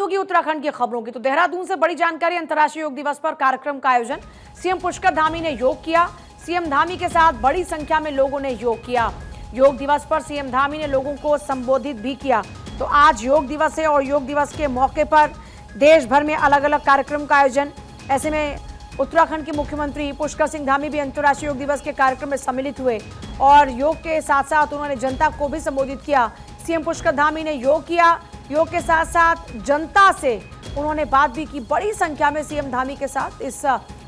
होगी उत्तराखंड की खबरों की। तो देहरादून से बड़ी जानकारी, अंतर्राष्ट्रीय योग दिवस पर कार्यक्रम का आयोजन। सीएम पुष्कर धामी ने योग किया। सीएम धामी के साथ बड़ी संख्या में लोगों ने योग किया। योग दिवस पर सीएम धामी ने लोगों को संबोधित भी किया। तो आज योग दिवस है और योग दिवस के मौके पर देश भर में अलग अलग कार्यक्रम का आयोजन। ऐसे में उत्तराखंड के मुख्यमंत्री पुष्कर सिंह धामी भी अंतर्राष्ट्रीय योग दिवस के कार्यक्रम में सम्मिलित हुए और योग के साथ साथ उन्होंने जनता को भी संबोधित किया। सीएम पुष्कर धामी ने योग किया। योग के साथ साथ जनता से उन्होंने बात भी की। बड़ी संख्या में सीएम धामी के साथ इस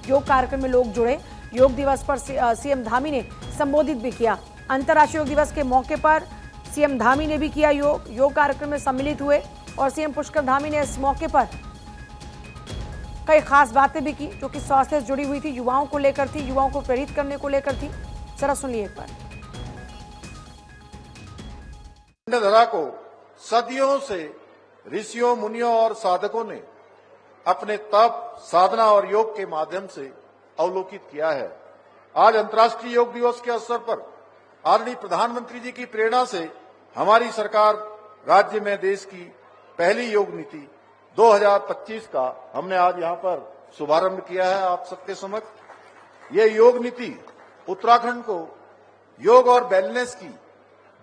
योग कार्यक्रम में लोग जुड़े। योग दिवस पर सीएम धामी ने संबोधित भी किया। अंतर्राष्ट्रीय योग दिवस के मौके पर सीएम धामी ने भी किया योग कार्यक्रम में सम्मिलित हुए और सीएम पुष्कर धामी ने इस मौके पर कई खास बातें भी की जो कि स्वास्थ्य से जुड़ी हुई थी, युवाओं को लेकर थी, युवाओं को प्रेरित करने को लेकर थी। जरा सुनिए एक बार। धरा को सदियों से ऋषियों, मुनियों और साधकों ने अपने तप, साधना और योग के माध्यम से अवलोकित किया है। आज अंतर्राष्ट्रीय योग दिवस के अवसर पर आदरणीय प्रधानमंत्री जी की प्रेरणा से हमारी सरकार राज्य में देश की पहली योग नीति 2025 का हमने आज यहां पर शुभारंभ किया है आप सबके समक्ष। ये योग नीति उत्तराखंड को योग और वेलनेस की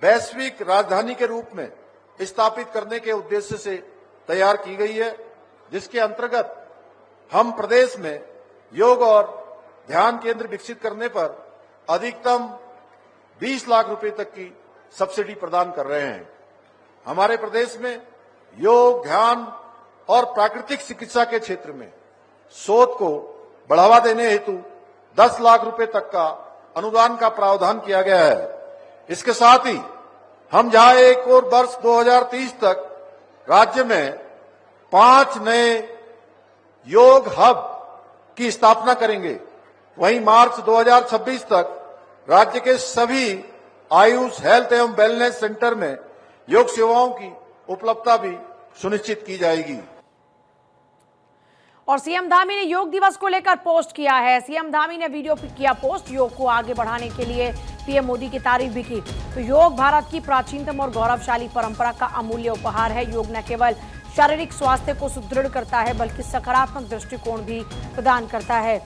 वैश्विक राजधानी के रूप में स्थापित करने के उद्देश्य से तैयार की गई है, जिसके अंतर्गत हम प्रदेश में योग और ध्यान केंद्र विकसित करने पर अधिकतम 20 लाख रुपए तक की सब्सिडी प्रदान कर रहे हैं। हमारे प्रदेश में योग, ध्यान और प्राकृतिक चिकित्सा के क्षेत्र में शोध को बढ़ावा देने हेतु 10 लाख रुपए तक का अनुदान का प्रावधान किया गया है। इसके साथ ही हम जहां एक और वर्ष 2030 तक राज्य में 5 नए योग हब की स्थापना करेंगे, वहीं मार्च 2026 तक राज्य के सभी आयुष, हेल्थ एवं वेलनेस सेंटर में योग सेवाओं की उपलब्धता भी सुनिश्चित की जाएगी। और सीएम धामी ने योग दिवस को लेकर पोस्ट किया है। सीएम धामी ने वीडियो किया पोस्ट। योग को आगे बढ़ाने के लिए पीएम मोदी की तारीफ भी की। तो योग भारत की प्राचीनतम और गौरवशाली परंपरा का अमूल्य उपहार है। योग न केवल शारीरिक स्वास्थ्य को सुदृढ़ करता है बल्कि सकारात्मक दृष्टिकोण भी प्रदान करता है।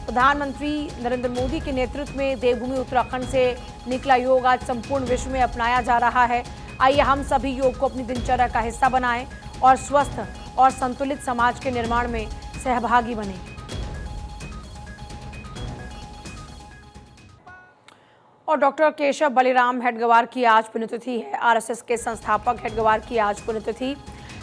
प्रधानमंत्री नरेंद्र मोदी के नेतृत्व में देवभूमि उत्तराखंड से निकला योग आज संपूर्ण विश्व में अपनाया जा रहा है। आइए हम सभी योग को अपनी दिनचर्या का हिस्सा बनाएं और स्वस्थ और संतुलित समाज के निर्माण में सहभागी बने। और डॉक्टर केशव बलिराम हेडगेवार की आज पुण्यतिथि है। आरएसएस के संस्थापक हेडगेवार की आज पुण्यतिथि।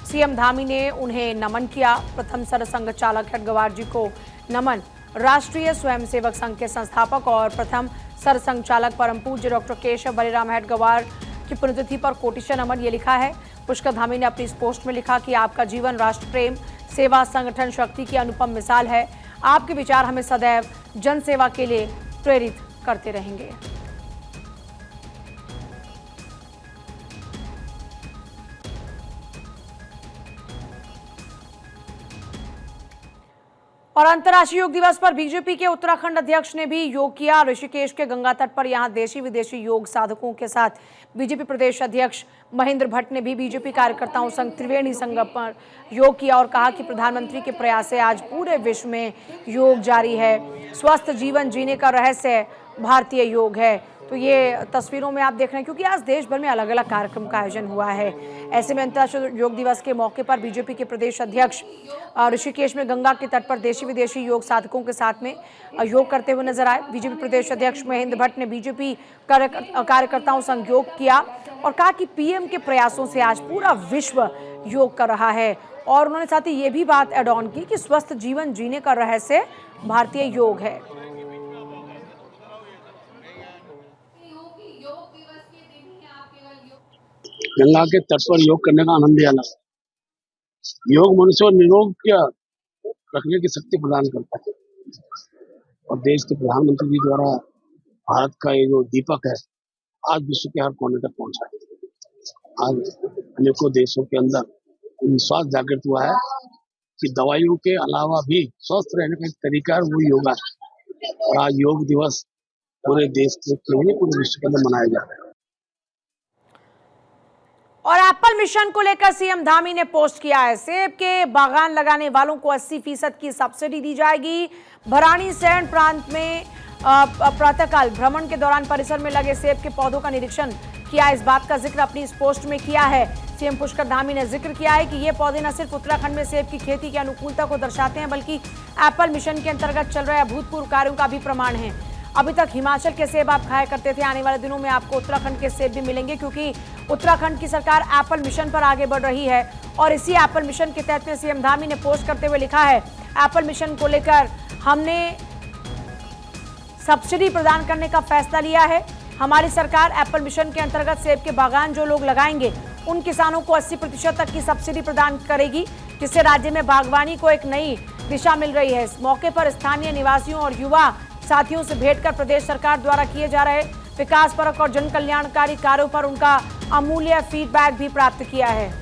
सीएम धामी ने उन्हें नमन किया। प्रथम सरसंघ चालक हेडगेवार जी को नमन। राष्ट्रीय स्वयंसेवक संघ के संस्थापक और प्रथम सरसंघ चालक परम पूज्य डॉक्टर केशव बलिराम हेडगेवार की पुण्यतिथि पर कोटिशा नमन, ये लिखा है। पुष्कर धामी ने अपनी इस पोस्ट में लिखा कि आपका जीवन राष्ट्र प्रेम, सेवा, संगठन शक्ति की अनुपम मिसाल है। आपके विचार हमें सदैव जन सेवा के लिए प्रेरित करते रहेंगे। और अंतर्राष्ट्रीय योग दिवस पर बीजेपी के उत्तराखंड अध्यक्ष ने भी योग किया। ऋषिकेश के गंगा तट पर यहां देशी विदेशी योग साधकों के साथ बीजेपी प्रदेश अध्यक्ष महेंद्र भट्ट ने भी बीजेपी कार्यकर्ताओं संग त्रिवेणी संगम पर योग किया और कहा कि प्रधानमंत्री के प्रयास से आज पूरे विश्व में योग जारी है। स्वस्थ जीवन जीने का रहस्य भारतीय योग है। तो ये तस्वीरों में आप देख रहे हैं क्योंकि आज देश भर में अलग अलग कार्यक्रम का आयोजन हुआ है। ऐसे में अंतर्राष्ट्रीय योग दिवस के मौके पर बीजेपी के प्रदेश अध्यक्ष ऋषिकेश में गंगा के तट पर देशी विदेशी योग साधकों के साथ में योग करते हुए नजर आए। बीजेपी प्रदेश अध्यक्ष महेंद्र भट्ट ने बीजेपी कार्यकर्ताओं संग योग किया और कहा कि पीएम के प्रयासों से आज पूरा विश्व योग कर रहा है। और उन्होंने साथ ही ये भी बात एड ऑन की कि स्वस्थ जीवन जीने का रहस्य भारतीय योग है। गंगा के तट पर योग करने का आनंद ही अलग है। योग मनुष्य को निरोग रखने की शक्ति प्रदान करता है और देश के प्रधानमंत्री जी द्वारा भारत का ये जो दीपक है आज विश्व के हर कोने तक पहुंचा है। आज अनेकों देशों के अंदर विश्वास जागृत हुआ है कि दवाइयों के अलावा भी स्वस्थ रहने का एक तरीका है, वो योगा है। और आज योग दिवस पूरे देश के पूरे विश्व के अंदर मनाया जा रहा है। और एप्पल मिशन को लेकर सीएम धामी ने पोस्ट किया है। सेब के बागान लगाने वालों को 80% की सब्सिडी दी जाएगी। भराड़ी सैंड प्रांत में प्रातःकाल भ्रमण के दौरान परिसर में लगे सेब के पौधों का निरीक्षण किया। इस बात का जिक्र अपनी इस पोस्ट में किया है। सीएम पुष्कर धामी ने जिक्र किया है कि ये पौधे न सिर्फ उत्तराखंड में सेब की खेती की अनुकूलता को दर्शाते हैं, बल्कि एप्पल मिशन के अंतर्गत चल रहे अभूतपूर्व कार्यों का भी प्रमाण है। अभी तक हिमाचल के सेब आप खाया करते थे, आने वाले दिनों में आपको उत्तराखंड के सेब भी मिलेंगे, क्योंकि उत्तराखंड की सरकार एप्पल मिशन पर आगे बढ़ रही है। और इसी एप्पल मिशन के तहत सीएम धामी ने पोस्ट करते हुए लिखा है, एप्पल मिशन को लेकर हमने सब्सिडी प्रदान करने का फैसला लिया है। हमारी सरकार एप्पल मिशन के अंतर्गत सेब के बागान जो लोग लगाएंगे उन किसानों को 80% तक की सब्सिडी प्रदान करेगी, जिससे राज्य में बागवानी को एक नई दिशा मिल रही है। इस मौके पर स्थानीय निवासियों और युवा साथियों से भेंट कर प्रदेश सरकार द्वारा किए जा रहे विकास परक और जन कल्याणकारी कार्यों पर उनका अमूल्य फीडबैक भी प्राप्त किया है।